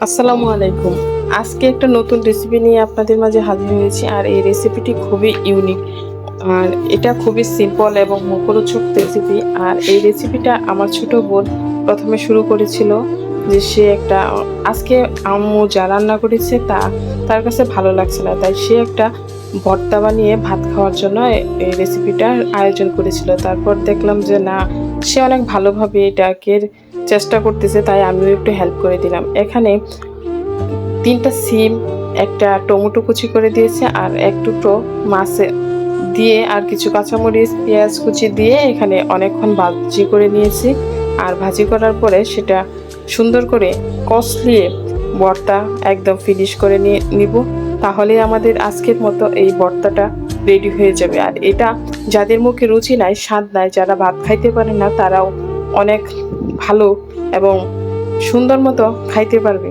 আসসালামু আলাইকুম। আজকে একটা নতুন রেসিপি নিয়ে আপনাদের মাঝে হাজির হয়েছি। আর এই রেসিপিটি খুবই ইউনিক। আর এটা খুবই সিম্পল এবং মুখরোচক রেসিপি। আর এই রেসিপিটা আমার ছোট বোন প্রথমে শুরু করেছিল, যে সে একটা আজকে আম্মু যা রান্না করেছে তার কাছে ভালো লাগছে না, তাই সে একটা ভর্তা বানিয়ে ভাত খাওয়ার জন্য এই রেসিপিটার আয়োজন করেছিল। তারপর দেখলাম যে না, সে অনেক ভালোভাবে এটাকে চেষ্টা করতেছে, তাই আমিও একটু হেল্প করে দিলাম। এখানে ৩টা সিম, একটা টমেটো কুচি করে দিয়েছে, আর এক টুকরো মাছে দিয়ে, আর কিছু কাঁচামরিচ, পেঁয়াজ কুচি দিয়ে এখানে অনেকক্ষণ ভাজি করে নিয়েছি। আর ভাজি করার পরে সেটা সুন্দর করে কষলিয়ে ভর্তা একদম ফিনিশ করে নিব। তাহলে আমাদের আজকের মতো এই ভর্তাটা রেডি হয়ে যাবে। আর এটা যাদের মুখে রুচি নাই, স্বাদ নাই, যারা ভাত খাইতে পারে না, তারাও অনেক ভালো এবং সুন্দর মতো খাইতে পারবে।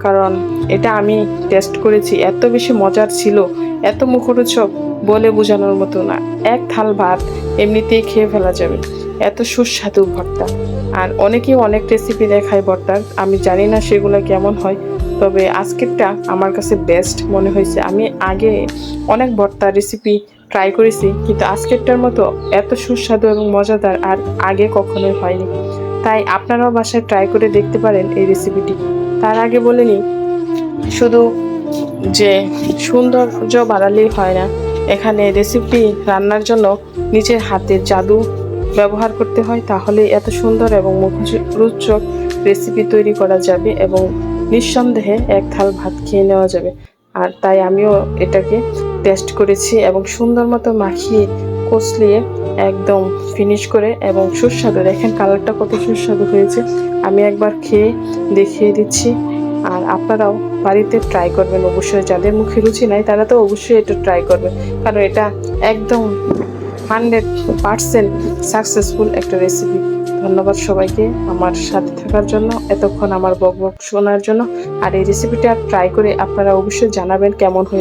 কারণ এটা আমি টেস্ট করেছি, এত বেশি মজার ছিল, এত মুখরোচক বলে বোঝানোর মতো না। এক থাল ভাত এমনিতেই খেয়ে ফেলা যাবে, এত সুস্বাদু ভর্তা। আর অনেকেই অনেক রেসিপি দেখায় ভর্তার, আমি জানি না সেগুলো কেমন হয়, তবে আজকেরটা আমার কাছে বেস্ট মনে হয়েছে। আমি আগে অনেক ভর্তা রেসিপি ট্রাই করেছি, কিন্তু আজকেরটার মতো এত সুস্বাদু এবং মজাদার আর আগে কখনোই হয়নি। তাই আপনারাও বাসায় ট্রাই করে দেখতে পারেন এই রেসিপিটি। তার আগে বলে নিই, শুধু যে সৌন্দর্য বাড়ালেই হয় না, এখানে রেসিপি রান্নার জন্য নিজের হাতের জাদু ব্যবহার করতে হয়, তাহলে এত সুন্দর এবং মুখরোচক রেসিপি তৈরি করা যাবে এবং নিঃসন্দেহে এক থাল ভাত খেয়ে নেওয়া যাবে। আর তাই আমিও এটাকে টেস্ট করেছি এবং সুন্দর মতো মাখিয়ে কষলিয়ে একদম ফিনিশ করে, এবং সুস্বাদু, দেখেন কালারটা কত সুস্বাদু হয়েছে। আমি একবার খেয়ে দেখিয়ে দিচ্ছি, আর আপনারাও বাড়িতে ট্রাই করবেন অবশ্যই। যাদের মুখে রুচি নাই তারা তো অবশ্যই এটা ট্রাই করবেন, কারণ এটা একদম 100% সাকসেসফুল একটা রেসিপি। ধন্যবাদ সবাইকে আমার সাথে থাকার জন্য, এতক্ষণ আমার বক বক শোনার জন্য। আর এই রেসিপিটা ট্রাই করে আপনারা অবশ্যই জানাবেন কেমন হয়েছে।